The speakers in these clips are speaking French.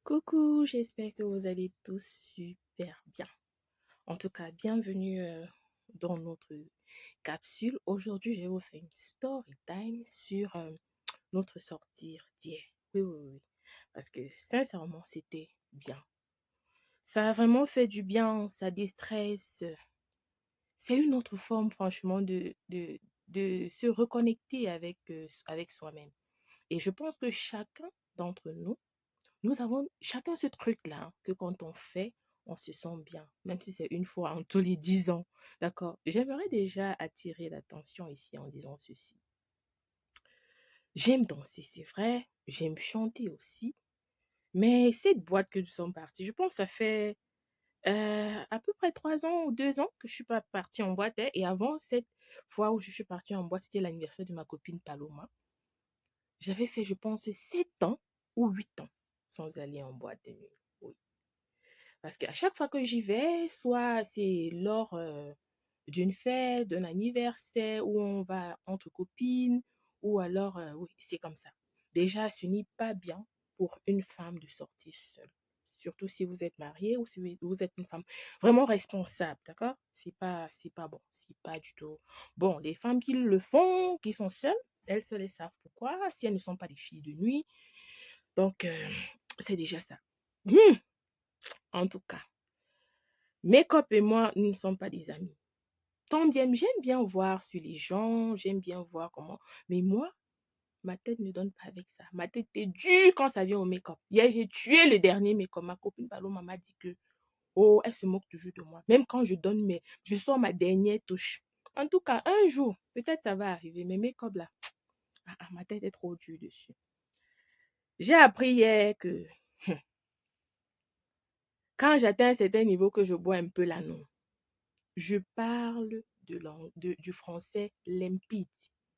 Coucou, j'espère que vous allez tous super bien. En tout cas, bienvenue dans notre capsule. Aujourd'hui, je vais vous faire une story time sur notre sortie d'hier. Oui, oui, oui. Parce que sincèrement, c'était bien. Ça a vraiment fait du bien, ça déstresse. C'est une autre forme, franchement, de se reconnecter avec soi-même. Et je pense que chacun d'entre nous avons chacun ce truc-là, hein, que quand on fait, on se sent bien, même si c'est une fois en tous les 10 ans. D'accord? J'aimerais déjà attirer l'attention ici en disant ceci. J'aime danser, c'est vrai. J'aime chanter aussi. Mais cette boîte que nous sommes partis, je pense que ça fait à peu près 3 ans ou 2 ans que je suis pas partie en boîte, hein. Et avant cette fois où je suis partie en boîte, c'était l'anniversaire de ma copine Paloma. J'avais fait, je pense, 7 ans ou 8 ans sans aller en boîte de nuit. Oui. Parce qu'à chaque fois que j'y vais, soit c'est lors d'une fête, d'un anniversaire, où on va entre copines, ou alors, oui, c'est comme ça. Déjà, ce n'est pas bien pour une femme de sortir seule. Surtout si vous êtes mariée ou si vous êtes une femme vraiment responsable, d'accord? C'est pas bon, c'est pas du tout. Bon, les femmes qui le font, qui sont seules, elles seules elles savent pourquoi, si elles ne sont pas des filles de nuit. Donc, c'est déjà ça. En tout cas. Mes copes et moi, nous ne sommes pas des amis. Tant bien, j'aime bien voir sur les gens, j'aime bien voir comment. Mais moi, ma tête ne donne pas avec ça. Ma tête est dure quand ça vient au make-up. Hier, j'ai tué le dernier make-up. Ma copine Paloma m'a dit que, oh, elle se moque toujours de moi. Même quand je sors ma dernière touche. En tout cas, un jour, peut-être ça va arriver. Mais make-up là, ma tête est trop dure dessus. J'ai appris hier que quand j'atteins un certain niveau que je bois un peu là, non. Je parle du français limpide.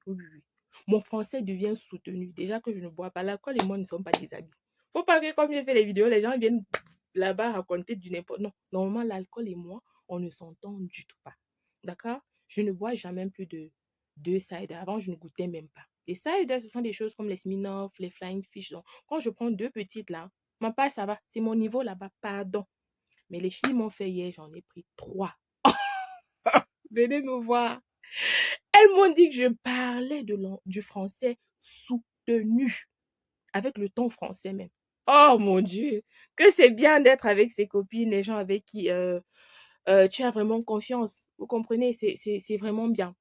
Oui, oui, oui. Mon français devient soutenu. Déjà que je ne bois pas. L'alcool et moi ne sommes pas des amis. Faut pas que comme j'ai fait les vidéos, les gens viennent là-bas raconter du n'importe. Non, normalement, l'alcool et moi, on ne s'entend du tout pas. D'accord? Je ne bois jamais plus de deux cider. Avant, je ne goûtais même pas. Les cider, ce sont des choses comme les Smirnoff, les Flying Fish. Donc, quand je prends deux petites là, ma part, ça va. C'est mon niveau là-bas. Pardon. Mais les filles m'ont fait hier, j'en ai pris 3. Venez me voir. Elles m'ont dit que je parlais du français soutenu, avec le ton français même. Oh mon Dieu, que c'est bien d'être avec ses copines, les gens avec qui tu as vraiment confiance. Vous comprenez, c'est vraiment bien.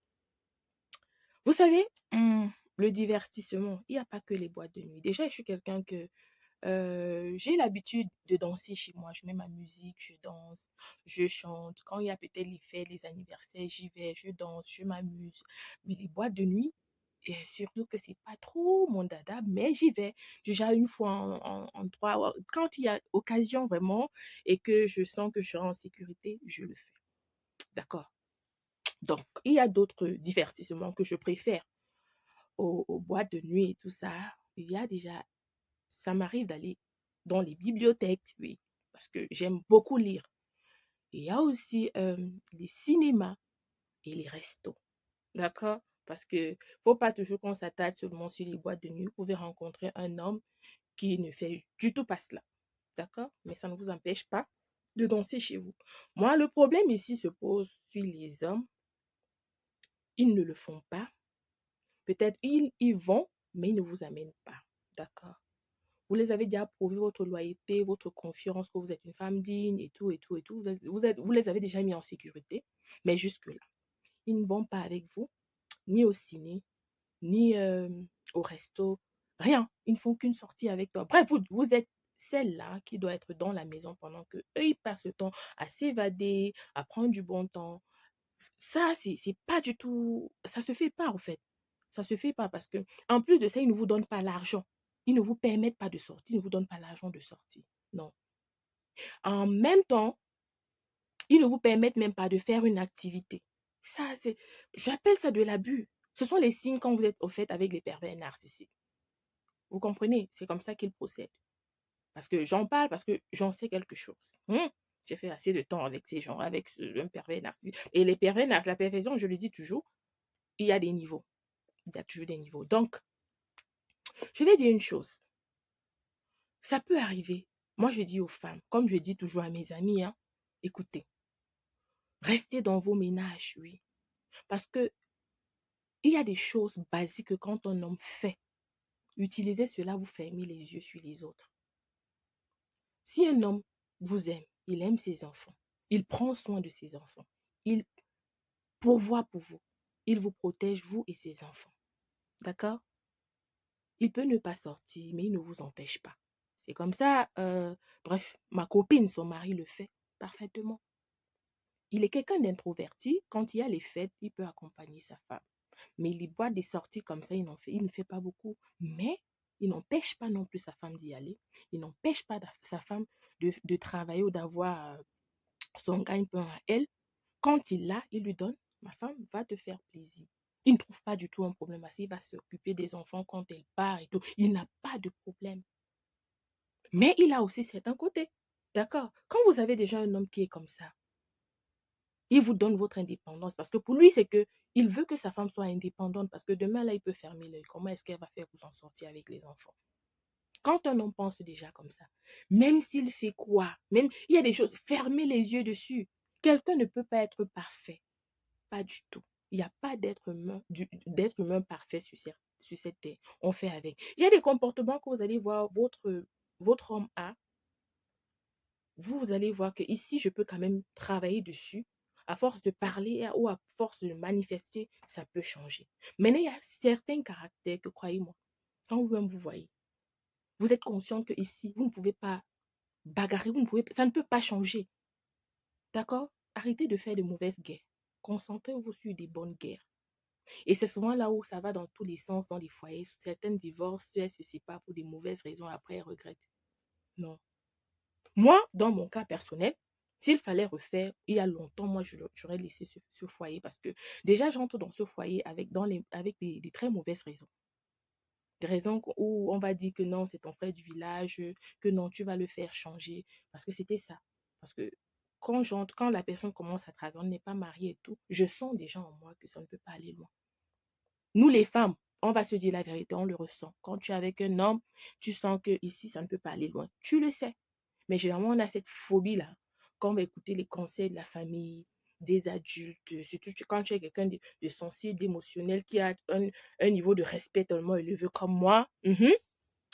Vous savez, le divertissement, il n'y a pas que les boîtes de nuit. Déjà, je suis quelqu'un que j'ai l'habitude de danser chez moi. Je mets ma musique, je danse, je chante. Quand il y a peut-être les fêtes, les anniversaires, j'y vais, je danse, je m'amuse. Mais les boîtes de nuit, et surtout que c'est pas trop mon dada, mais j'y vais. Déjà une fois en 3, quand il y a occasion vraiment et que je sens que je serai en sécurité, je le fais. D'accord. Donc, il y a d'autres divertissements que je préfère aux boîtes de nuit et tout ça. Il y a déjà ça m'arrive d'aller dans les bibliothèques, oui, parce que j'aime beaucoup lire. Et il y a aussi les cinémas et les restos, d'accord? Parce que faut pas toujours qu'on s'attarde seulement sur les boîtes de nuit. Vous pouvez rencontrer un homme qui ne fait du tout pas cela, d'accord? Mais ça ne vous empêche pas de danser chez vous. Moi, le problème ici se pose sur les hommes. Ils ne le font pas. Peut-être ils y vont, mais ils ne vous amènent pas, d'accord? Vous les avez déjà prouvé votre loyauté, votre confiance, que vous êtes une femme digne et tout, et tout, et tout. Vous les avez déjà mis en sécurité. Mais jusque-là, ils ne vont pas avec vous, ni au ciné, ni au resto, rien. Ils ne font qu'une sortie avec toi. Bref, vous êtes celle-là qui doit être dans la maison pendant que eux, ils passent le temps à s'évader, à prendre du bon temps. Ça, c'est pas du tout. Ça se fait pas, en fait. Ça se fait pas parce que, en plus de ça, ils ne vous donnent pas l'argent. Ils ne vous permettent pas de sortir, ils ne vous donnent pas l'argent de sortir. Non. En même temps, ils ne vous permettent même pas de faire une activité. Ça, j'appelle ça de l'abus. Ce sont les signes quand vous êtes au fait avec les pervers narcissiques. Vous comprenez? C'est comme ça qu'ils procèdent. Parce que j'en parle, parce que j'en sais quelque chose. J'ai fait assez de temps avec ces gens, avec un pervers narcissique. Et les pervers narcissiques, la perfection, je le dis toujours, il y a des niveaux. Il y a toujours des niveaux. Donc, je vais dire une chose. Ça peut arriver. Moi, je dis aux femmes, comme je dis toujours à mes amis, hein, écoutez, restez dans vos ménages, oui. Parce que il y a des choses basiques que quand un homme fait, utilisez cela, vous fermez les yeux sur les autres. Si un homme vous aime, il aime ses enfants, il prend soin de ses enfants, il pourvoit pour vous, il vous protège, vous et ses enfants. D'accord? Il peut ne pas sortir, mais il ne vous empêche pas. C'est comme ça, bref, ma copine, son mari le fait parfaitement. Il est quelqu'un d'introverti. Quand il y a les fêtes, il peut accompagner sa femme. Mais il boit des sorties comme ça, il ne fait pas beaucoup. Mais il n'empêche pas non plus sa femme d'y aller. Il n'empêche pas sa femme de travailler ou d'avoir son gagne-pain à elle. Quand il l'a, il lui donne. Ma femme va te faire plaisir. Il ne trouve pas du tout un problème à ça. Il va s'occuper des enfants quand elle part et tout. Il n'a pas de problème. Mais il a aussi certains côtés. D'accord? Quand vous avez déjà un homme qui est comme ça, il vous donne votre indépendance parce que pour lui, c'est que il veut que sa femme soit indépendante parce que demain, là, il peut fermer l'œil. Comment est-ce qu'elle va faire pour s'en sortir avec les enfants? Quand un homme pense déjà comme ça, même s'il fait quoi, même il y a des choses, fermez les yeux dessus. Quelqu'un ne peut pas être parfait. Pas du tout. Il n'y a pas d'être humain parfait sur cette terre. On fait avec. Il y a des comportements que vous allez voir votre homme a. Vous allez voir que ici, je peux quand même travailler dessus. À force de parler ou à force de manifester, ça peut changer. Mais il y a certains caractères que, croyez-moi, quand vous-même vous voyez, vous êtes conscient que ici, vous ne pouvez pas bagarrer, ça ne peut pas changer. D'accord? Arrêtez de faire de mauvaises guerres. Concentrez-vous sur des bonnes guerres. Et c'est souvent là où ça va dans tous les sens, dans les foyers. Certaines divorcent, elles se séparent pour des mauvaises raisons, après elles regrettent. Non. Moi, dans mon cas personnel, s'il fallait refaire, il y a longtemps, moi, j'aurais laissé ce foyer parce que déjà, j'entre dans ce foyer avec des très mauvaises raisons. Des raisons où on va dire que non, c'est ton frère du village, que non, tu vas le faire changer. Parce que c'était ça. Parce que quand la personne commence à travailler, on n'est pas marié et tout, je sens déjà en moi que ça ne peut pas aller loin. Nous, les femmes, on va se dire la vérité, on le ressent. Quand tu es avec un homme, tu sens que ici, ça ne peut pas aller loin. Tu le sais. Mais généralement, on a cette phobie-là. Quand on va écouter les conseils de la famille, des adultes, surtout quand tu es quelqu'un de sensible, d'émotionnel, qui a un niveau de respect tellement élevé comme moi,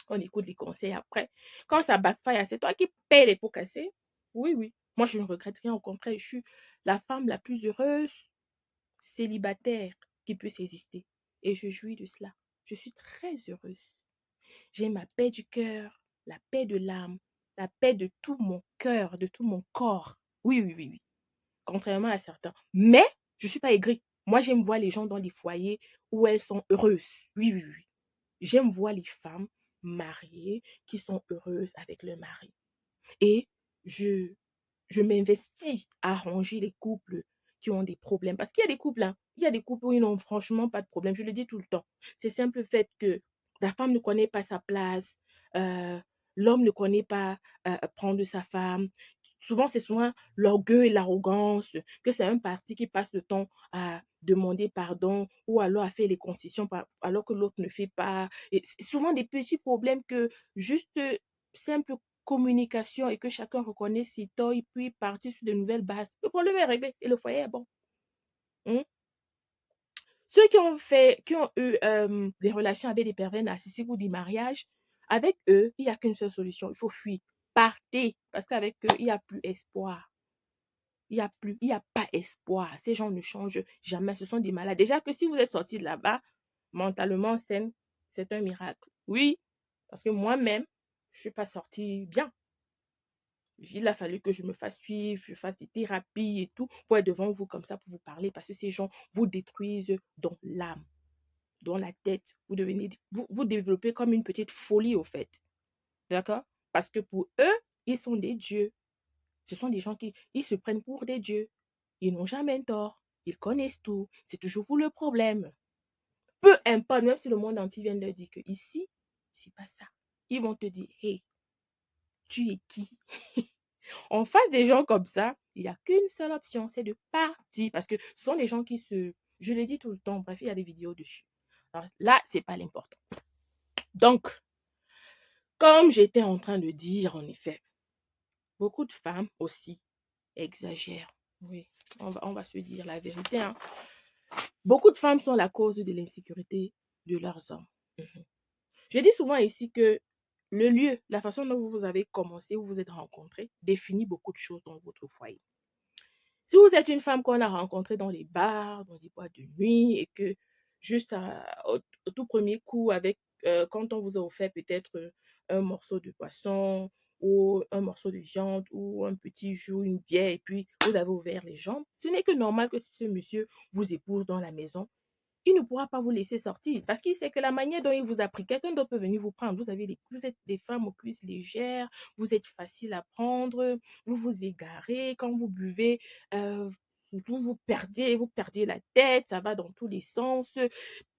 on écoute les conseils après. Quand ça backfire, c'est toi qui payes les pots cassés. Oui, oui. Moi, je ne regrette rien. Au contraire, je suis la femme la plus heureuse célibataire qui puisse exister. Et je jouis de cela. Je suis très heureuse. J'ai ma paix du cœur, la paix de l'âme, la paix de tout mon cœur, de tout mon corps. Oui, oui, oui, oui. Contrairement à certains. Mais je ne suis pas aigrie. Moi, j'aime voir les gens dans les foyers où elles sont heureuses. Oui, oui, oui. J'aime voir les femmes mariées qui sont heureuses avec leur mari. Et je, je m'investis à arranger les couples qui ont des problèmes. Parce qu'il y a des couples, hein, il y a des couples où ils n'ont franchement pas de problème. Je le dis tout le temps. C'est simple fait que la femme ne connaît pas sa place, euh, l'homme ne connaît pas prendre sa femme. C'est souvent l'orgueil et l'arrogance, que c'est un parti qui passe le temps à demander pardon ou alors à faire les concessions alors que l'autre ne fait pas. Et c'est souvent des petits problèmes que juste simple communication et que chacun reconnaît ses torts et puis partir sur de nouvelles bases. Le problème est réglé et le foyer est bon. Hein? Ceux qui ont eu des relations avec des pervers narcissiques ou des mariages, avec eux, il n'y a qu'une seule solution. Il faut fuir. Partez. Parce qu'avec eux, il n'y a plus espoir. Il n'y a pas espoir. Ces gens ne changent jamais. Ce sont des malades. Déjà que si vous êtes sorti de là-bas, mentalement saine, c'est un miracle. Oui, parce que moi-même, je ne suis pas sortie bien. Il a fallu que je me fasse suivre, je fasse des thérapies et tout pour être devant vous comme ça, pour vous parler, parce que ces gens vous détruisent dans l'âme, dans la tête. Vous développez comme une petite folie au fait. D'accord? Parce que pour eux, ils sont des dieux. Ce sont des gens qui ils se prennent pour des dieux. Ils n'ont jamais tort. Ils connaissent tout. C'est toujours vous le problème. Peu importe, même si le monde entier vient de leur dire que ici, c'est pas ça. Ils vont te dire, hey, tu es qui? En face des gens comme ça, il n'y a qu'une seule option, c'est de partir. Parce que ce sont des gens qui je le dis tout le temps, bref, il y a des vidéos dessus. Alors là, c'est pas l'important. Donc, comme j'étais en train de dire, en effet, beaucoup de femmes aussi exagèrent. Oui, on va se dire la vérité, hein. Beaucoup de femmes sont la cause de l'insécurité de leurs hommes. Mhm. Je dis souvent ici que le lieu, la façon dont vous avez commencé, où vous vous êtes rencontrés, définit beaucoup de choses dans votre foyer. Si vous êtes une femme qu'on a rencontrée dans les bars, dans les boîtes de nuit, et que juste au tout premier coup, quand on vous a offert peut-être un morceau de poisson ou un morceau de viande ou un petit jus, une bière, et puis vous avez ouvert les jambes, ce n'est que normal que ce monsieur vous épouse dans la maison. Il ne pourra pas vous laisser sortir parce qu'il sait que la manière dont il vous a pris, quelqu'un d'autre peut venir vous prendre. Vous êtes des femmes aux cuisses légères, vous êtes facile à prendre, vous vous égarez. Quand vous buvez, euh, vous perdez la tête, ça va dans tous les sens.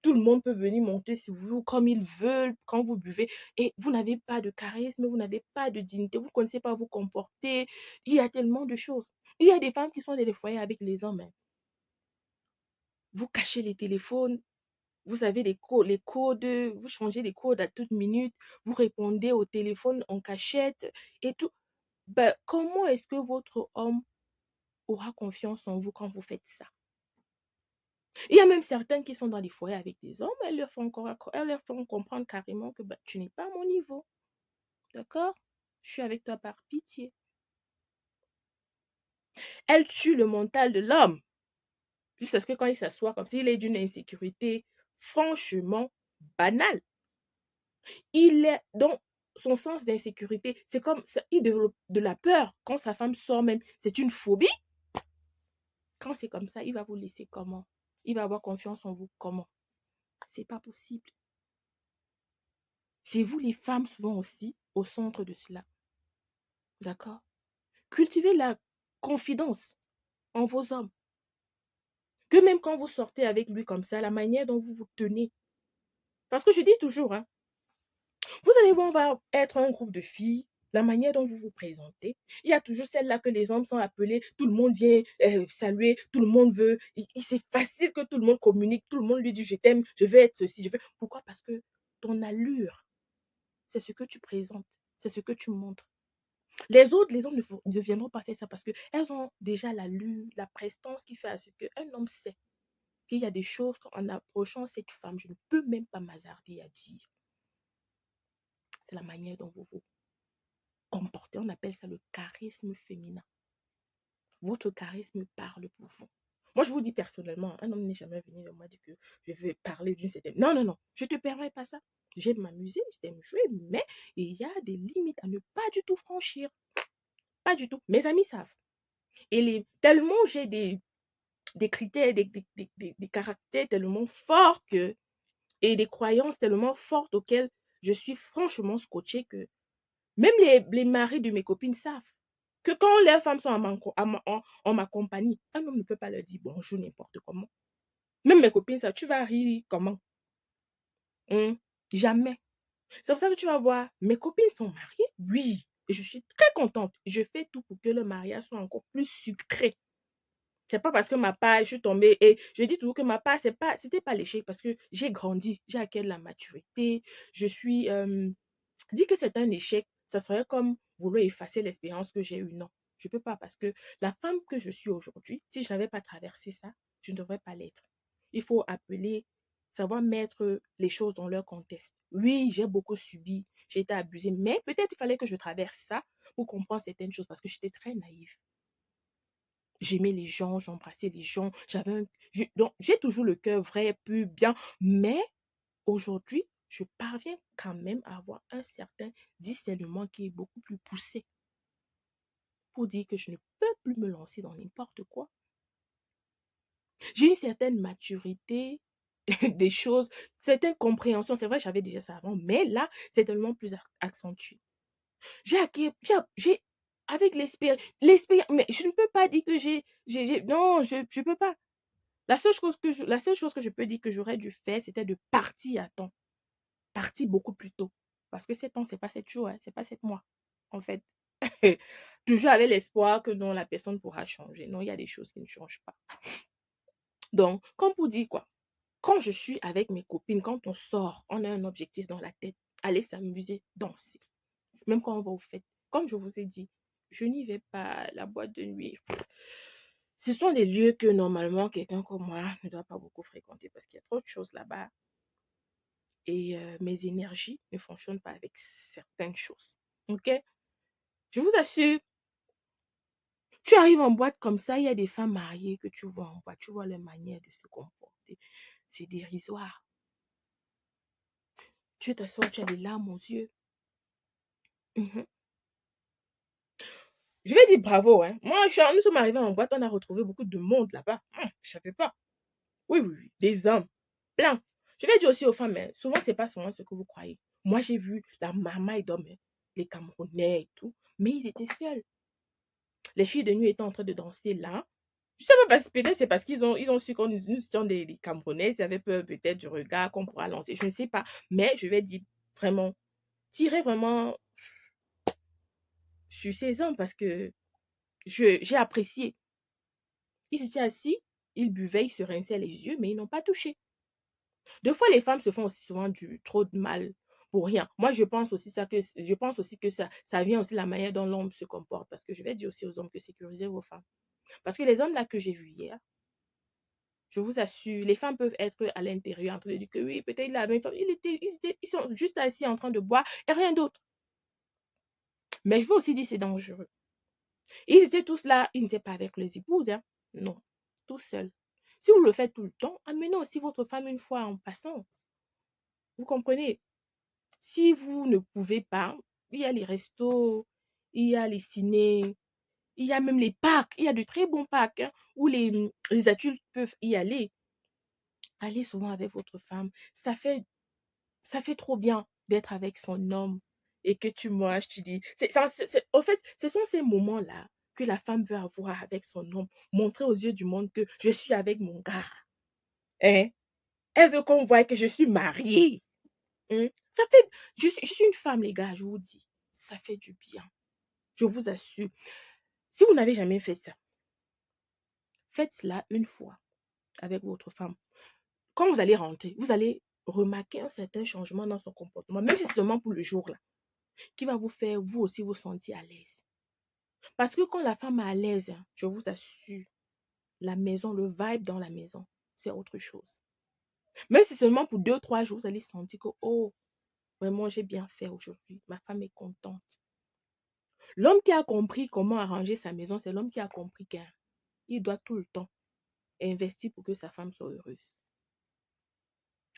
Tout le monde peut venir monter sur vous comme ils veulent quand vous buvez. Et vous n'avez pas de charisme, vous n'avez pas de dignité, vous ne connaissez pas vous comporter. Il y a tellement de choses. Il y a des femmes qui sont dans les foyers avec les hommes, hein. Vous cachez les téléphones, vous avez les codes, vous changez les codes à toute minute, vous répondez au téléphone en cachette et tout. Ben, comment est-ce que votre homme aura confiance en vous quand vous faites ça? Il y a même certaines qui sont dans les foyers avec des hommes, elles leur font comprendre carrément que ben, tu n'es pas à mon niveau, d'accord? Je suis avec toi par pitié. Elles tuent le mental de l'homme, jusqu'à ce que quand il s'assoit comme s'il est d'une insécurité franchement banale. Il est dans son sens d'insécurité. C'est comme ça, il développe de la peur quand sa femme sort même. C'est une phobie. Quand c'est comme ça, il va vous laisser comment? Il va avoir confiance en vous comment? C'est pas possible. C'est vous les femmes souvent aussi au centre de cela. D'accord? Cultivez la confidence en vos hommes. Que même quand vous sortez avec lui comme ça, la manière dont vous vous tenez. Parce que je dis toujours, hein, vous allez voir, on va être un groupe de filles, la manière dont vous vous présentez. Il y a toujours celle-là que les hommes sont appelés, tout le monde vient saluer, tout le monde veut. C'est facile que tout le monde communique, tout le monde lui dit je t'aime, je veux être ceci, je veux. Pourquoi? Parce que ton allure, c'est ce que tu présentes, c'est ce que tu montres. Les hommes ne viendront pas faire ça parce qu'elles ont déjà l'allure, la prestance qui fait à ce qu'un homme sait qu'il y a des choses qu'en approchant cette femme, je ne peux même pas m'hasarder à dire. C'est la manière dont vous vous comporter. On appelle ça le charisme féminin. Votre charisme parle pour vous. Moi, je vous dis personnellement, un homme n'est jamais venu vers moi dire que je vais parler d'une certaine. Non, non, non, je ne te permets pas ça. J'aime m'amuser, j'aime jouer, mais il y a des limites à ne pas du tout franchir. Pas du tout. Mes amis savent. Tellement j'ai des critères, des caractères tellement forts et des croyances tellement fortes auxquelles je suis franchement scotchée que même les maris de mes copines savent que quand leurs femmes sont en ma compagnie, un homme ne peut pas leur dire bonjour n'importe comment. Même mes copines savent, tu vas rire comment? Hein? Jamais. C'est pour ça que tu vas voir, mes copines sont mariées, oui. Et je suis très contente. Je fais tout pour que le mariage soit encore plus sucré. C'est pas parce que ma part, je suis tombée et je dis toujours que ma part, c'était pas l'échec parce que j'ai grandi, j'ai acquis la maturité, je suis, dire que c'est un échec, ça serait comme vouloir effacer l'expérience que j'ai eue. Non, je ne peux pas parce que la femme que je suis aujourd'hui, si je n'avais pas traversé ça, je ne devrais pas l'être. Il faut appeler, savoir mettre les choses dans leur contexte. Oui, j'ai beaucoup subi, j'ai été abusée, mais peut-être il fallait que je traverse ça pour comprendre certaines choses parce que j'étais très naïve. J'aimais les gens, j'embrassais les gens, donc j'ai toujours le cœur vrai, pur, bien, mais aujourd'hui, je parviens quand même à avoir un certain discernement qui est beaucoup plus poussé pour dire que je ne peux plus me lancer dans n'importe quoi. J'ai une certaine maturité des choses, certaine compréhension. C'est vrai, j'avais déjà ça avant, mais là, c'est tellement plus accentué. J'ai acquis, avec l'expérience, mais je ne peux pas dire que non, je ne peux pas. La seule chose que je peux dire que j'aurais dû faire, c'était de partir à temps. Partir beaucoup plus tôt. Parce que 7 ans, c'est pas 7 jours, hein, c'est pas 7 mois, en fait. Toujours avec l'espoir que non, la personne pourra changer. Non, il y a des choses qui ne changent pas. Donc, comme pour dire quoi, quand je suis avec mes copines, quand on sort, on a un objectif dans la tête, aller s'amuser, danser. Même quand on va aux fêtes, comme je vous ai dit, Je n'y vais pas. La boîte de nuit. Ce sont des lieux que normalement quelqu'un comme moi ne doit pas beaucoup fréquenter parce qu'il y a trop de choses là-bas et mes énergies ne fonctionnent pas avec certaines choses. Ok? Je vous assure, tu arrives en boîte comme ça, il y a des femmes mariées que tu vois en boîte, tu vois leur manière de se comporter. C'est dérisoire. Tu t'assois, tu as des larmes aux yeux. Mhm. Je vais dire bravo, hein. Moi, nous sommes arrivés en boîte, on a retrouvé beaucoup de monde là-bas. Je savais pas. Oui, oui, oui, des hommes, plein. Je vais dire aussi aux femmes, hein, souvent, c'est pas souvent ce que vous croyez. Moi, j'ai vu la maman et d'hommes, hein, les Camerounais et tout, mais ils étaient seuls. Les filles de nuit étaient en train de danser là. Je sais pas, peut-être c'est parce qu'ils ont su qu'on nous étions des Camerounais, ils avaient peur peut-être du regard qu'on pourra lancer, je ne sais pas. Mais je vais dire vraiment, tirer vraiment sur ces hommes parce que j'ai apprécié. Ils étaient assis, ils buvaient, ils se rinçaient les yeux, mais ils n'ont pas touché. Deux fois, les femmes se font aussi souvent trop de mal pour rien. Moi, je pense aussi que ça vient aussi de la manière dont l'homme se comporte. Parce que je vais dire aussi aux hommes que sécurisez vos femmes. Parce que les hommes là que j'ai vus hier, je vous assure, les femmes peuvent être à l'intérieur en train de dire que oui, peut-être la même femme, ils sont juste assis en train de boire et rien d'autre. Mais je veux aussi dire c'est dangereux. Ils étaient tous là, ils n'étaient pas avec les épouses, hein. Non, tout seuls. Si vous le faites tout le temps, amenez aussi votre femme une fois en passant. Vous comprenez? Si vous ne pouvez pas, il y a les restos, il y a les ciné, il y a même les parcs. Il y a de très bons parcs hein, où les adultes peuvent y aller. Allez souvent avec votre femme. Ça fait trop bien d'être avec son homme et que tu manges, tu dis. En fait, ce sont ces moments-là que la femme veut avoir avec son homme. Montrer aux yeux du monde que je suis avec mon gars. Hein? Elle veut qu'on voie que je suis mariée. Hein? Ça fait, je suis une femme, les gars, je vous dis. Ça fait du bien. Je vous assure. Si vous n'avez jamais fait ça, faites cela une fois avec votre femme. Quand vous allez rentrer, vous allez remarquer un certain changement dans son comportement, même si c'est seulement pour le jour là, qui va vous faire vous aussi vous sentir à l'aise. Parce que quand la femme est à l'aise, hein, je vous assure, la maison, le vibe dans la maison, c'est autre chose. Même si c'est seulement pour 2, 3 jours, vous allez sentir que, oh, vraiment, j'ai bien fait aujourd'hui. Ma femme est contente. L'homme qui a compris comment arranger sa maison, c'est l'homme qui a compris qu'il doit tout le temps investir pour que sa femme soit heureuse.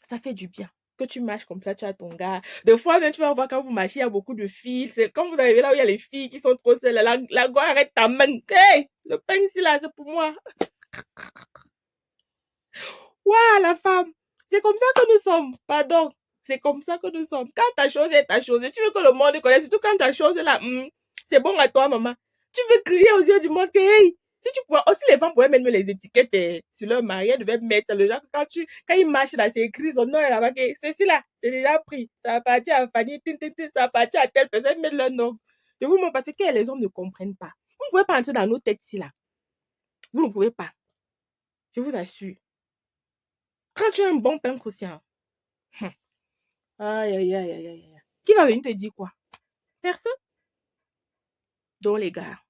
Ça fait du bien. Que tu marches comme ça, tu as ton gars. Des fois, même, tu vas voir quand vous marchez, il y a beaucoup de fils. C'est quand vous arrivez là où il y a les filles qui sont trop seules. La go arrête ta main. Hey, le pain ici, là, c'est pour moi. Waouh, la femme. C'est comme ça que nous sommes. Pardon. C'est comme ça que nous sommes. Quand ta chose est ta chose, et tu veux que le monde connaisse, surtout quand ta chose est là, c'est bon à toi, maman. Tu veux crier aux yeux du monde que, hey, si tu pouvais, aussi les femmes pouvaient mettre les étiquettes sur leur mari, elles devaient mettre le genre, quand ils marchent là, c'est écrit son nom là-bas, que ceci là, c'est déjà pris. Ça appartient à Fanny, ça appartient à telle personne, mettre leur nom. Je vous montre parce que les hommes ne comprennent pas. Vous ne pouvez pas entrer dans nos têtes ici là. Vous ne pouvez pas. Je vous assure. Quand tu as un bon pain croustillant, aïe, aïe, aïe, aïe, aïe. Qui va venir te dire quoi? Personne. Donc, les gars,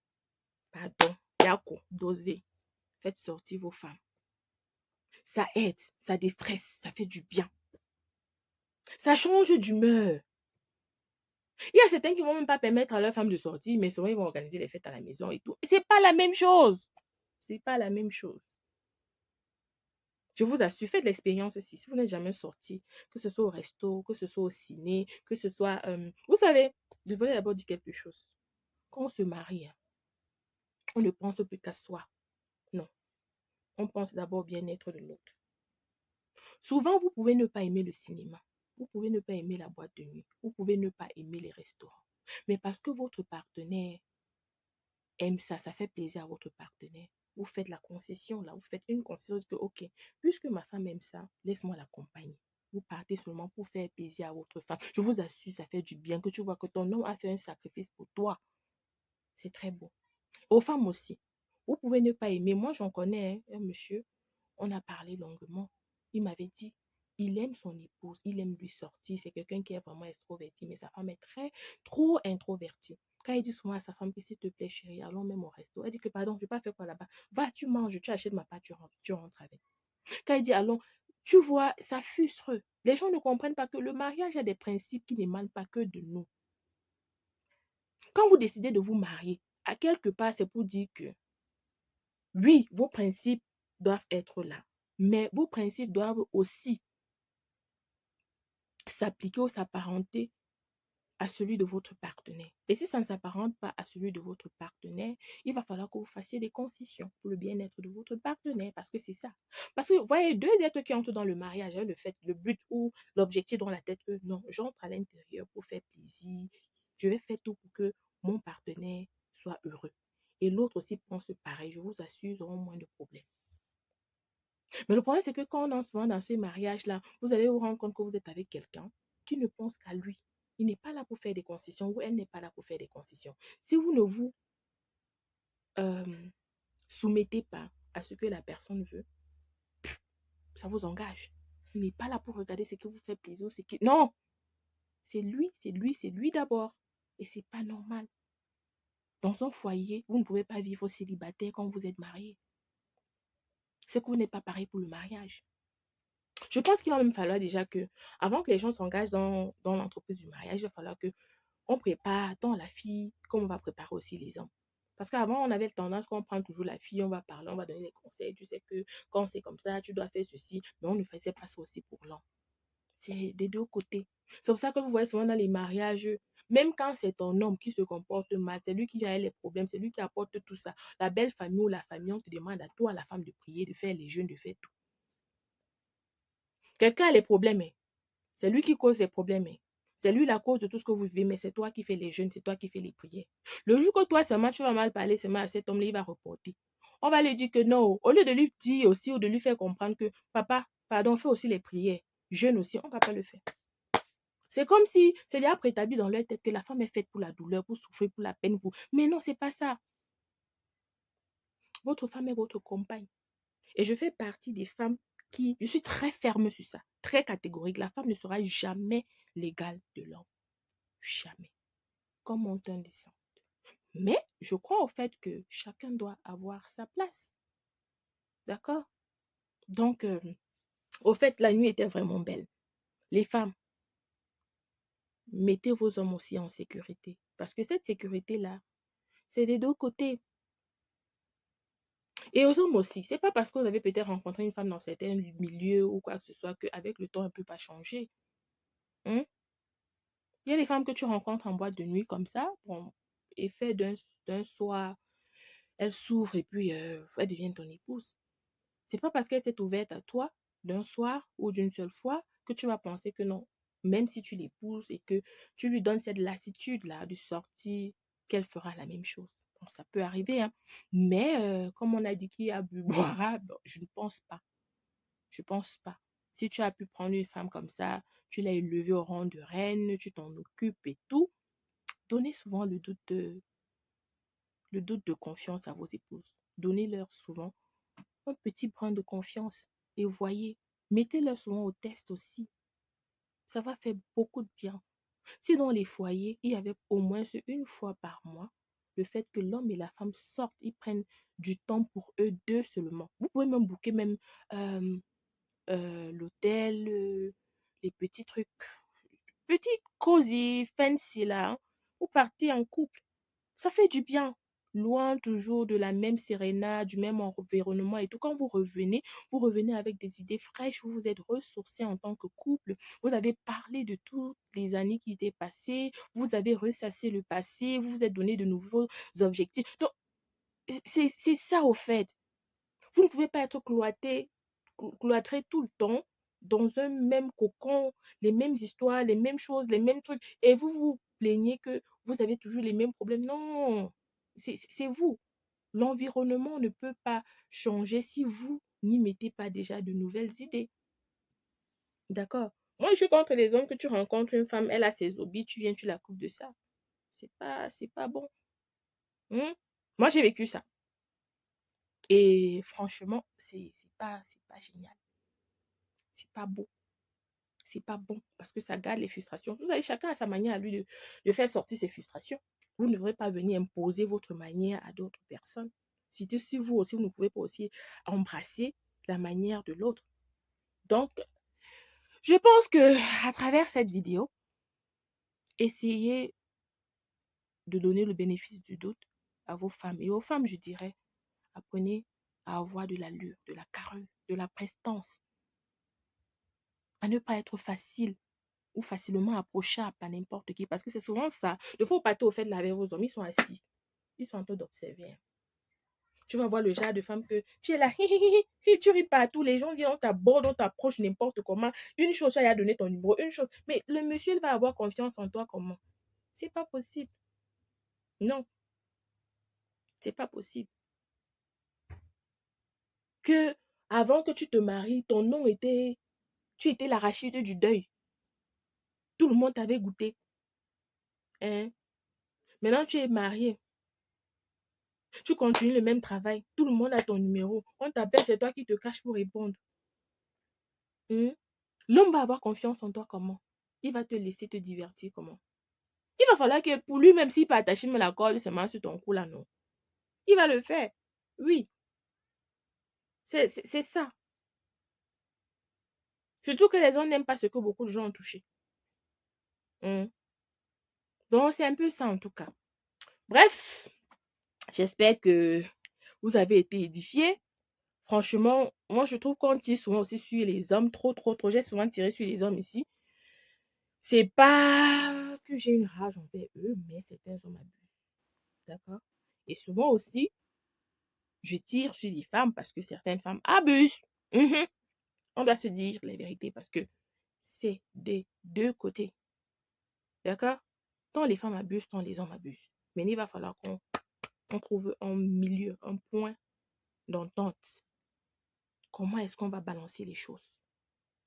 pardon, Yako, dosez. Faites sortir vos femmes. Ça aide, ça déstresse, ça fait du bien. Ça change d'humeur. Il y a certains qui ne vont même pas permettre à leur femme de sortir, mais souvent ils vont organiser les fêtes à la maison et tout. Et c'est pas la même chose. C'est pas la même chose. Je vous assure, faites l'expérience aussi. Si vous n'êtes jamais sorti, que ce soit au resto, que ce soit au ciné, que ce soit... vous savez, je voulais d'abord dire quelque chose. Quand on se marie, hein, on ne pense plus qu'à soi. Non. On pense d'abord au bien-être de l'autre. Souvent, vous pouvez ne pas aimer le cinéma. Vous pouvez ne pas aimer la boîte de nuit. Vous pouvez ne pas aimer les restaurants. Mais parce que votre partenaire aime ça, ça fait plaisir à votre partenaire. Vous faites la concession, là. Vous faites une concession que, OK, puisque ma femme aime ça, laisse-moi l'accompagner. Vous partez seulement pour faire plaisir à votre femme. Je vous assure, ça fait du bien que tu vois que ton homme a fait un sacrifice pour toi. C'est très beau. Aux femmes aussi. Vous pouvez ne pas aimer. Moi, j'en connais un monsieur. On a parlé longuement. Il m'avait dit, il aime son épouse, il aime lui sortir. C'est quelqu'un qui est vraiment extroverti, mais sa femme est trop introvertie. Quand il dit souvent à sa femme que s'il te plaît, chérie, allons même au resto. Elle dit que pardon, je ne vais pas faire quoi là-bas. Va, tu manges, tu achètes ma part, tu rentres avec. Quand il dit allons, tu vois, ça frustre. Les gens ne comprennent pas que le mariage a des principes qui n'émanent pas que de nous. Quand vous décidez de vous marier, à quelque part, c'est pour dire que oui, vos principes doivent être là, mais vos principes doivent aussi s'appliquer ou s'apparenter à celui de votre partenaire. Et si ça ne s'apparente pas à celui de votre partenaire, il va falloir que vous fassiez des concessions pour le bien-être de votre partenaire, parce que c'est ça. Parce que, vous voyez, deux êtres qui entrent dans le mariage, hein, le but ou l'objectif dans la tête, non, j'entre à l'intérieur pour faire plaisir, je vais faire tout pour que mon partenaire soit heureux. Et l'autre aussi pense pareil, je vous assure, ils auront moins de problèmes. Mais le problème, c'est que quand on entre souvent dans ce mariage-là, vous allez vous rendre compte que vous êtes avec quelqu'un qui ne pense qu'à lui. Il n'est pas là pour faire des concessions ou elle n'est pas là pour faire des concessions. Si vous ne vous euh, soumettez pas à ce que la personne veut, ça vous engage. Il n'est pas là pour regarder ce qui vous fait plaisir. Non, c'est lui, c'est lui, c'est lui d'abord. Et c'est pas normal. Dans un foyer, vous ne pouvez pas vivre célibataire quand vous êtes marié. C'est que vous n'êtes pas pareil pour le mariage. Je pense qu'il va même falloir déjà que, avant que les gens s'engagent dans l'entreprise du mariage, il va falloir que on prépare tant la fille comme on va préparer aussi les hommes. Parce qu'avant, on avait tendance qu'on prend toujours la fille, on va parler, on va donner des conseils. Tu sais que quand c'est comme ça, tu dois faire ceci. Mais on ne faisait pas ça aussi pour l'homme. C'est des deux côtés. C'est pour ça que vous voyez souvent dans les mariages, même quand c'est ton homme qui se comporte mal, c'est lui qui a les problèmes, c'est lui qui apporte tout ça. La belle famille ou la famille, on te demande à toi, à la femme, de prier, de faire les jeûnes, de faire tout. Quelqu'un a les problèmes, hein. C'est lui qui cause les problèmes, hein. C'est lui la cause de tout ce que vous vivez, mais c'est toi qui fais les jeûnes, c'est toi qui fais les prières. Le jour que toi seulement tu vas mal parler seulement à cet homme-là, il va reporter. On va lui dire que non, au lieu de lui dire aussi ou de lui faire comprendre que papa, pardon, fais aussi les prières, jeûne aussi, on ne va pas le faire. C'est comme si c'est déjà préétabli dans leur tête que la femme est faite pour la douleur, pour souffrir, pour la peine. Mais non, c'est pas ça. Votre femme est votre compagne. Et je fais partie des femmes je suis très ferme sur ça, très catégorique. La femme ne sera jamais l'égale de l'homme. Jamais. Comme montagne descend. Mais je crois au fait que chacun doit avoir sa place. D'accord? Donc, au fait, la nuit était vraiment belle. Les femmes, mettez vos hommes aussi en sécurité. Parce que cette sécurité-là, c'est des deux côtés. Et aux hommes aussi. C'est pas parce que vous avez peut-être rencontré une femme dans certains milieux ou quoi que ce soit qu'avec le temps, elle ne peut pas changer. Hein? Il y a des femmes que tu rencontres en boîte de nuit comme ça, bon, effet d'un soir, elles s'ouvrent et puis elles deviennent ton épouse. C'est pas parce qu'elle s'est ouverte à toi d'un soir ou d'une seule fois que tu vas penser que non. Même si tu l'épouses et que tu lui donnes cette lassitude-là de sortir, qu'elle fera la même chose. Bon, ça peut arriver, hein. Mais comme on a dit qu'il y a bu boira, bon, je ne pense pas. Je pense pas. Si tu as pu prendre une femme comme ça, tu l'as élevée au rang de reine, tu t'en occupes et tout, donnez souvent le doute de confiance à vos épouses. Donnez-leur souvent un petit brin de confiance et voyez, mettez-leur souvent au test aussi. Ça va faire beaucoup de bien. Si dans les foyers, il y avait au moins une fois par mois, le fait que l'homme et la femme sortent, ils prennent du temps pour eux deux seulement. Vous pouvez même booker même euh, l'hôtel, les petits trucs, petits cosy, fancy là, hein. Vous partez en couple. Ça fait du bien. Loin toujours de la même sérénade, du même environnement et tout. Quand vous revenez avec des idées fraîches, vous vous êtes ressourcés en tant que couple. Vous avez parlé de toutes les années qui étaient passées. Vous avez ressassé le passé. Vous vous êtes donné de nouveaux objectifs. Donc, c'est ça au fait. Vous ne pouvez pas être cloîtré tout le temps dans un même cocon, les mêmes histoires, les mêmes choses, les mêmes trucs, et vous vous plaignez que vous avez toujours les mêmes problèmes. Non, c'est vous. L'environnement ne peut pas changer si vous n'y mettez pas déjà de nouvelles idées. D'accord? Moi, je suis contre les hommes que tu rencontres une femme, elle a ses hobbies, tu viens, tu la coupes de ça. C'est pas bon. Hein? Moi, j'ai vécu ça. Et franchement, c'est pas génial. C'est pas beau. C'est pas bon parce que ça garde les frustrations. Vous savez, chacun a sa manière à lui de faire sortir ses frustrations. Vous ne devrez pas venir imposer votre manière à d'autres personnes. Surtout si vous aussi, vous ne pouvez pas aussi embrasser la manière de l'autre. Donc, je pense que à travers cette vidéo, essayez de donner le bénéfice du doute à vos femmes. Et aux femmes, je dirais, apprenez à avoir de l'allure, de la carrure, de la prestance, à ne pas être facile ou facilement approchable par n'importe qui. Parce que c'est souvent ça. Il faut pas au fait de laver vos hommes. Ils sont assis. Ils sont en train d'observer. Tu vas voir le genre de femme que tu es là, si tu ris partout, les gens viennent, on t'aborde, on t'approche n'importe comment. Une chose, tu as donné ton numéro, une chose. Mais le monsieur, il va avoir confiance en toi comment? C'est pas possible. Non, c'est pas possible. Que avant que tu te maries, ton nom était, tu étais l'arachide du deuil. Tout le monde t'avait goûté. Hein? Maintenant, tu es marié. Tu continues le même travail. Tout le monde a ton numéro. On t'appelle, c'est toi qui te caches pour répondre. Hein? L'homme va avoir confiance en toi comment? Il va te laisser te divertir comment? Il va falloir que pour lui, même s'il peut attacher la corde seulement sur ton cou là, non. Il va le faire. Oui, c'est ça. Surtout que les gens n'aiment pas ce que beaucoup de gens ont touché. Hein? Donc, c'est un peu ça en tout cas. Bref, j'espère que vous avez été édifiés. Franchement, moi, je trouve qu'on tire souvent aussi sur les hommes. Trop. J'ai souvent tiré sur les hommes ici. C'est pas que j'ai une rage envers eux, mais certains hommes abusent. D'accord? Et souvent aussi, je tire sur les femmes parce que certaines femmes abusent. Mhm. On doit se dire la vérité parce que c'est des deux côtés. D'accord? Tant les femmes abusent, tant les hommes abusent. Mais il va falloir qu'on trouve un milieu, un point d'entente. Comment est-ce qu'on va balancer les choses?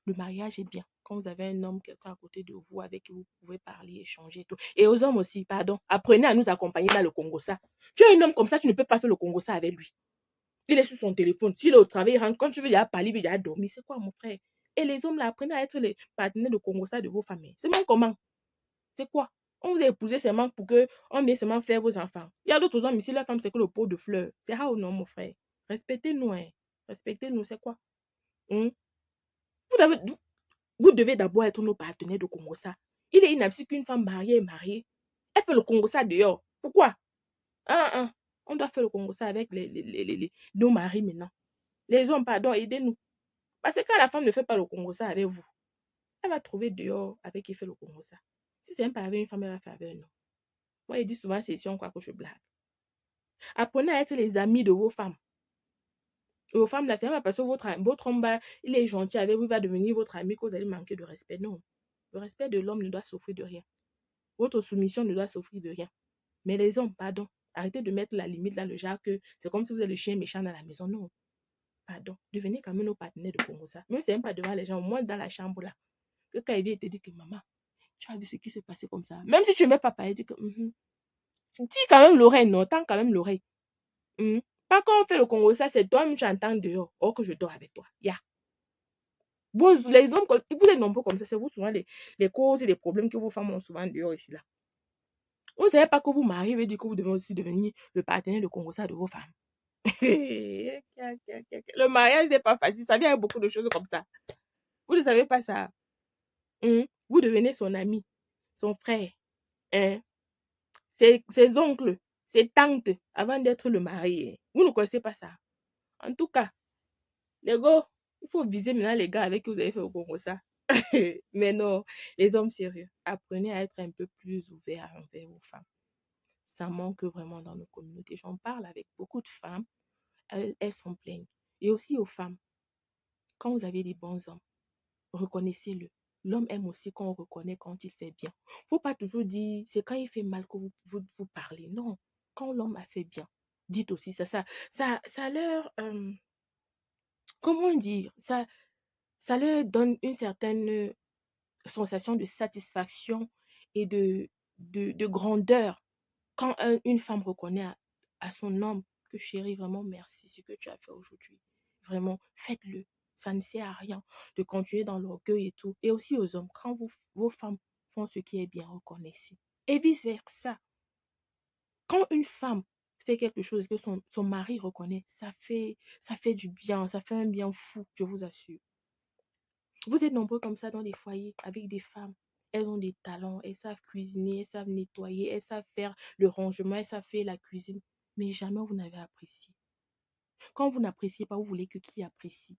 Le mariage est bien. Quand vous avez un homme, quelqu'un à côté de vous, avec qui vous pouvez parler, échanger et tout. Et aux hommes aussi, pardon. Apprenez à nous accompagner dans le Congo ça. Tu as un homme comme ça, tu ne peux pas faire le Congo ça avec lui. Il est sur son téléphone. S'il est au travail, il rentre. Quand tu veux, il a parlé, il a dormi. C'est quoi, mon frère? Et les hommes, là, apprenez à être les partenaires de Congo ça de vos familles. C'est même comment? C'est quoi? On vous a épousé seulement pour que on vienne seulement faire vos enfants. Il y a d'autres hommes ici, la femme, c'est que le pot de fleurs. C'est how non, mon frère? Respectez-nous, hein. Respectez-nous, c'est quoi? Hein? Vous, avez, vous devez d'abord être nos partenaires de Congo ça. Il est inabsurde qu'une femme mariée est mariée. Elle fait le Congo ça dehors. Pourquoi? On doit faire le Congo ça avec nos maris maintenant. Les hommes, pardon, aidez-nous. Parce que quand la femme ne fait pas le Congo ça avec vous, elle va trouver dehors avec qui fait le Congo ça. Si c'est un pas avec une femme, elle va faire avec un homme. Moi, il dit souvent, c'est si on croit que je blague. Apprenez à être les amis de vos femmes. Et vos femmes, là, c'est pas parce que votre homme, il est gentil avec vous, il va devenir votre ami que vous allez manquer de respect. Non. Le respect de l'homme ne doit souffrir de rien. Votre soumission ne doit souffrir de rien. Mais les hommes, pardon, arrêtez de mettre la limite là, le genre que c'est comme si vous êtes le chien méchant dans la maison. Non. Pardon. Devenez quand même nos partenaires de Congo ça. Même si c'est même pas devant les gens, au moins dans la chambre là. Que quand il vient, il te dit que maman, tu as vu ce qui s'est passé comme ça. Même si tu ne veux pas parler, dis que dis quand même l'oreille, non, tends quand même l'oreille. Pas quand on fait le Congo, ça, c'est toi-même, tu entends dehors. Oh, que je dors avec toi. Vous, les hommes, vous êtes nombreux comme ça, c'est vous souvent les causes et les problèmes que vos femmes ont souvent dehors ici là. Vous ne savez pas que vous mariez, veut dire que vous devez aussi devenir le partenaire de Congo ça de vos femmes. Le mariage n'est pas facile, ça vient avec beaucoup de choses comme ça. Vous ne savez pas ça. Vous devenez son ami, son frère, hein, ses oncles, ses tantes, avant d'être le mari. Vous ne connaissez pas ça. En tout cas, les gars, il faut viser maintenant les gars avec qui vous avez fait au Congo ça. Mais non, les hommes sérieux, apprenez à être un peu plus ouverts envers vos femmes. Ça manque vraiment dans nos communautés. J'en parle avec beaucoup de femmes, elles s'en plaignent. Et aussi aux femmes, quand vous avez des bons hommes, reconnaissez-le. L'homme aime aussi quand on reconnaît quand il fait bien. Faut pas toujours dire, c'est quand il fait mal que vous parlez. Non, quand l'homme a fait bien, dites aussi ça. Ça leur, comment dire, ça leur donne une certaine sensation de satisfaction et de grandeur quand une femme reconnaît à son homme que chérie, vraiment merci ce que tu as fait aujourd'hui. Vraiment, faites-le. Ça ne sert à rien de continuer dans l'orgueil et tout. Et aussi aux hommes, quand vos femmes font ce qui est bien, reconnaissez. Et vice-versa. Quand une femme fait quelque chose que son mari reconnaît, ça fait du bien, ça fait un bien fou, je vous assure. Vous êtes nombreux comme ça dans les foyers avec des femmes. Elles ont des talents, elles savent cuisiner, elles savent nettoyer, elles savent faire le rangement, elles savent faire la cuisine. Mais jamais vous n'avez apprécié. Quand vous n'appréciez pas, vous voulez que qui apprécie.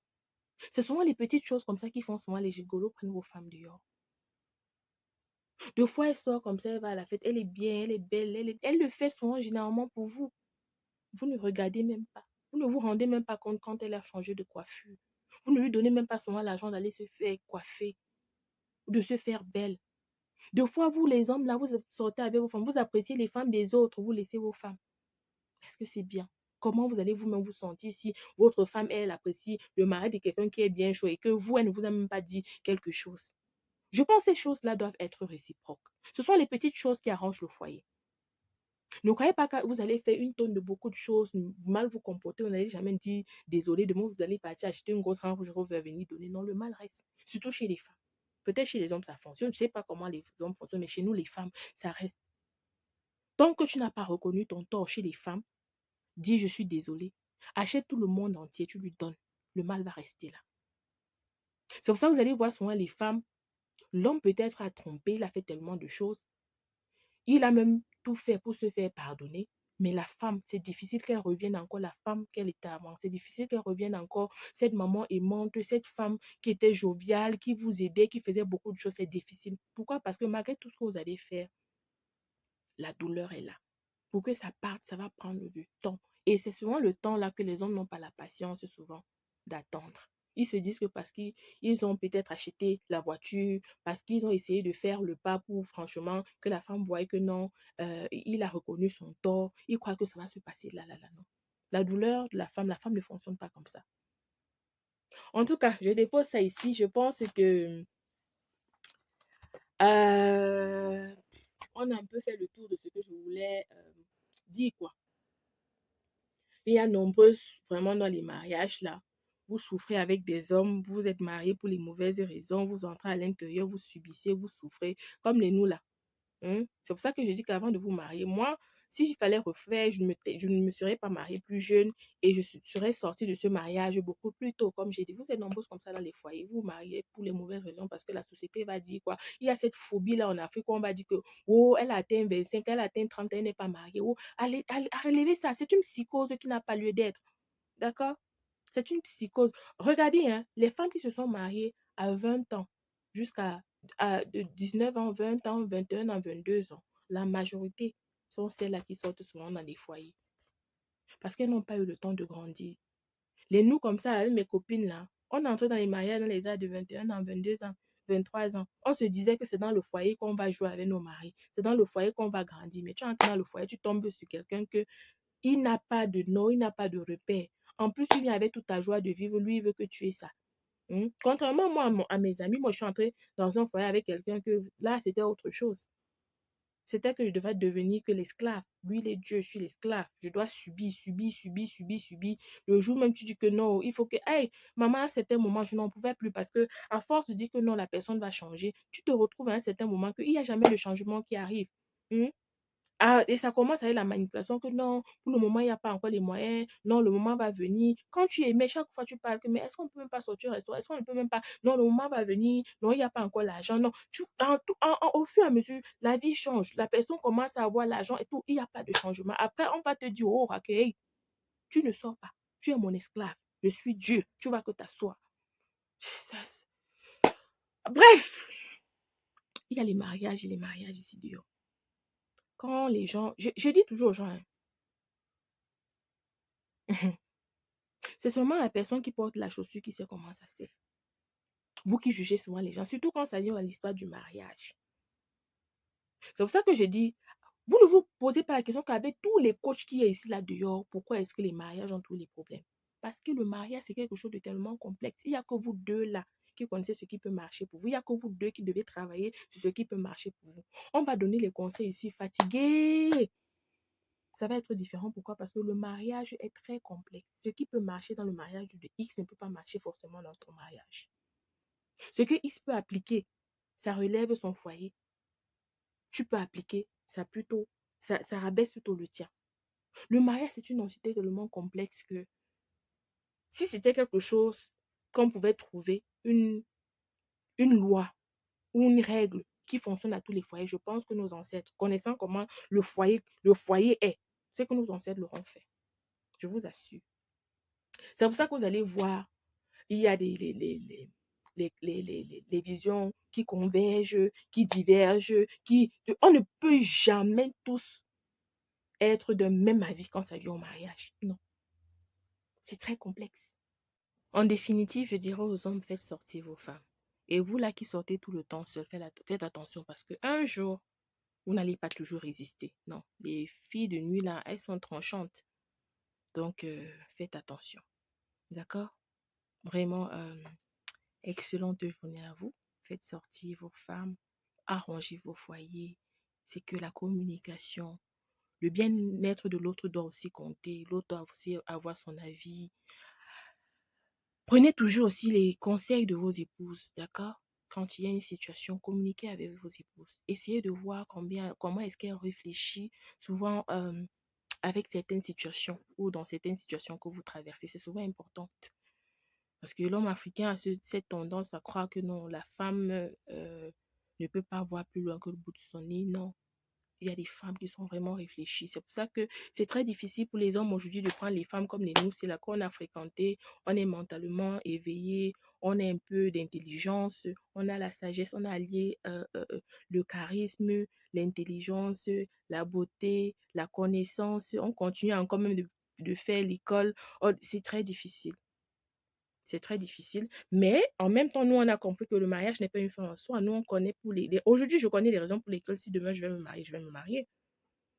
C'est souvent les petites choses comme ça qui font souvent les gigolos prennent vos femmes dehors. Deux fois, elle sort comme ça, elle va à la fête, elle est bien, elle est belle, elle le fait souvent généralement pour vous. Vous ne regardez même pas. Vous ne vous rendez même pas compte quand elle a changé de coiffure. Vous ne lui donnez même pas souvent l'argent d'aller se faire coiffer, de se faire belle. Deux fois, vous, les hommes, là, vous sortez avec vos femmes, vous appréciez les femmes des autres, vous laissez vos femmes. Est-ce que c'est bien? Comment vous allez vous-même vous sentir si votre femme, elle, apprécie le mari de quelqu'un qui est bien chaud et que vous, elle ne vous a même pas dit quelque chose? Je pense que ces choses-là doivent être réciproques. Ce sont les petites choses qui arrangent le foyer. Ne croyez pas que vous allez faire une tonne de beaucoup de choses, mal vous comporter, vous n'allez jamais dire désolé, demain vous allez partir acheter une grosse range, je vais venir donner. Non, le mal reste, surtout chez les femmes. Peut-être chez les hommes ça fonctionne, je ne sais pas comment les hommes fonctionnent, mais chez nous les femmes, ça reste. Tant que tu n'as pas reconnu ton tort chez les femmes, dis je suis désolé, achète tout le monde entier, tu lui donnes. Le mal va rester là. C'est pour ça que vous allez voir souvent les femmes, l'homme peut-être a trompé, il a fait tellement de choses. Il a même tout fait pour se faire pardonner. Mais la femme, c'est difficile qu'elle revienne encore la femme qu'elle était avant. C'est difficile qu'elle revienne encore cette maman aimante, cette femme qui était joviale, qui vous aidait, qui faisait beaucoup de choses. C'est difficile. Pourquoi? Parce que malgré tout ce que vous allez faire, la douleur est là. Pour que ça parte, ça va prendre du temps. Et c'est souvent le temps là que les hommes n'ont pas la patience souvent d'attendre. Ils se disent que parce qu'ils ont peut-être acheté la voiture, parce qu'ils ont essayé de faire le pas pour franchement que la femme voie que non, il a reconnu son tort, il croit que ça va se passer là, là, là, non. La douleur de la femme ne fonctionne pas comme ça. En tout cas, je dépose ça ici. Je pense que euh, on a un peu fait le tour de ce que je voulais dire, quoi. Il y a nombreuses, vraiment dans les mariages là, vous souffrez avec des hommes, vous êtes mariés pour les mauvaises raisons, vous entrez à l'intérieur, vous subissez, vous souffrez, comme les nous là. Hein. C'est pour ça que je dis qu'avant de vous marier, moi, s'il fallait refaire, je ne me serais pas mariée plus jeune et serais sortie de ce mariage beaucoup plus tôt. Comme j'ai dit, vous êtes nombreux comme ça dans les foyers, vous vous mariez pour les mauvaises raisons parce que la société va dire quoi. Il y a cette phobie là en Afrique où on va dire que, oh, elle a atteint 25, elle a atteint 30, elle n'est pas mariée. Oh, à relever ça, c'est une psychose qui n'a pas lieu d'être. D'accord? C'est une psychose. Regardez, hein, les femmes qui se sont mariées à 20 ans jusqu'à de 19 ans, 20 ans, 21 ans, 22 ans, la majorité sont celles-là qui sortent souvent dans les foyers parce qu'elles n'ont pas eu le temps de grandir. Les nous, comme ça, avec mes copines, là, on entrait dans les mariages dans les âges de 21 ans, 22 ans, 23 ans. On se disait que c'est dans le foyer qu'on va jouer avec nos maris. C'est dans le foyer qu'on va grandir. Mais tu entres dans le foyer, tu tombes sur quelqu'un que il n'a pas de nom, il n'a pas de repère. En plus, il vient avec toute ta joie de vivre. Lui, il veut que tu aies ça. Contrairement moi, à mes amis, moi, je suis entrée dans un foyer avec quelqu'un que là, c'était autre chose. C'était que je devais devenir que l'esclave. Lui, il est Dieu, je suis l'esclave. Je dois subir, subir, subir, subir, subir. Le jour même, tu dis que non, il faut que, hey, maman, à un certain moment, je n'en pouvais plus parce que, à force de dire que non, la personne va changer, tu te retrouves à un certain moment qu'il n'y a jamais de changement qui arrive. Hum? Ah, et ça commence avec la manipulation que non, pour le moment, il n'y a pas encore les moyens. Non, le moment va venir. Quand tu es, mais chaque fois tu parles que, mais est-ce qu'on peut même pas sortir au restaurant? Est-ce qu'on ne peut même pas? Non, le moment va venir. Non, il n'y a pas encore l'argent. Non, au fur et à mesure, la vie change. La personne commence à avoir l'argent et tout. Il n'y a pas de changement. Après, on va te dire, oh, Raquel, tu ne sors pas. Tu es mon esclave. Je suis Dieu. Tu vas que t'asseoir. Bref, il y a les mariages et les mariages ici dehors. Quand les gens, je dis toujours aux gens, hein, c'est seulement la personne qui porte la chaussure qui sait comment ça se fait. Vous qui jugez souvent les gens, surtout quand ça vient à l'histoire du mariage. C'est pour ça que je dis, vous ne vous posez pas la question qu'avec tous les coachs qui est ici là dehors, pourquoi est-ce que les mariages ont tous les problèmes? Parce que le mariage, c'est quelque chose de tellement complexe. Il n'y a que vous deux là qui connaissez ce qui peut marcher pour vous. Il n'y a que vous deux qui devez travailler sur ce qui peut marcher pour vous. On va donner les conseils ici fatigués. Ça va être différent. Pourquoi? Parce que le mariage est très complexe. Ce qui peut marcher dans le mariage de X ne peut pas marcher forcément dans ton mariage. Ce que X peut appliquer, ça relève son foyer. Tu peux appliquer ça plutôt ça rabaisse plutôt le tien. Le mariage, c'est une entité tellement complexe que si c'était quelque chose qu'on pouvait trouver, une loi ou une règle qui fonctionne à tous les foyers, je pense que nos ancêtres, connaissant comment le foyer est, c'est que nos ancêtres l'auront fait. Je vous assure. C'est pour ça que vous allez voir, il y a les visions qui convergent, qui divergent, on ne peut jamais tous être d'un même avis quand ça vient au mariage. Non, c'est très complexe. En définitive, je dirais aux hommes, faites sortir vos femmes. Et vous là qui sortez tout le temps seul, faites attention parce qu'un jour, vous n'allez pas toujours résister. Non, les filles de nuit là, elles sont tranchantes. Donc, faites attention. D'accord? Vraiment, excellente journée à vous. Faites sortir vos femmes, arrangez vos foyers. C'est que la communication, le bien-être de l'autre doit aussi compter. L'autre doit aussi avoir son avis. Prenez toujours aussi les conseils de vos épouses, d'accord? Quand il y a une situation, communiquez avec vos épouses. Essayez de voir comment est-ce qu'elles réfléchissent souvent avec certaines situations ou dans certaines situations que vous traversez. C'est souvent important. Parce que l'homme africain a cette tendance à croire que non, la femme ne peut pas voir plus loin que le bout de son nez. Non, il y a des femmes qui sont vraiment réfléchies. C'est pour ça que c'est très difficile pour les hommes aujourd'hui de prendre les femmes comme les nous. C'est là qu'on a fréquenté, on est mentalement éveillé, on a un peu d'intelligence, on a la sagesse, on a allié le charisme, l'intelligence, la beauté, la connaissance. On continue encore même de faire l'école. Oh, c'est très difficile. C'est très difficile. Mais en même temps, nous, on a compris que le mariage n'est pas une fin en soi. Nous, on connaît aujourd'hui, je connais les raisons pour lesquelles si demain je vais me marier, je vais me marier.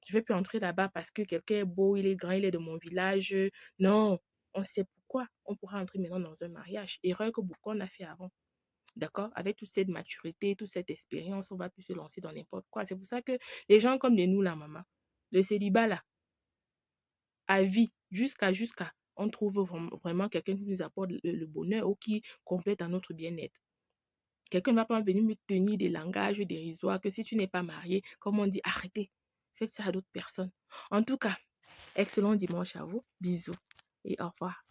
Je ne vais plus entrer là-bas parce que quelqu'un est beau, il est grand, il est de mon village. Non, on sait pourquoi. On pourra entrer maintenant dans un mariage. Erreur que beaucoup on a fait avant. D'accord? Avec toute cette maturité, toute cette expérience, on va plus se lancer dans n'importe quoi. C'est pour ça que les gens comme nous, là, maman, le célibat, là, à vie, jusqu'à on trouve vraiment quelqu'un qui nous apporte le bonheur ou qui complète à notre bien-être. Quelqu'un ne va pas venir me tenir des langages dérisoires que si tu n'es pas marié, comme on dit, arrêtez, faites ça à d'autres personnes. En tout cas, excellent dimanche à vous. Bisous et au revoir.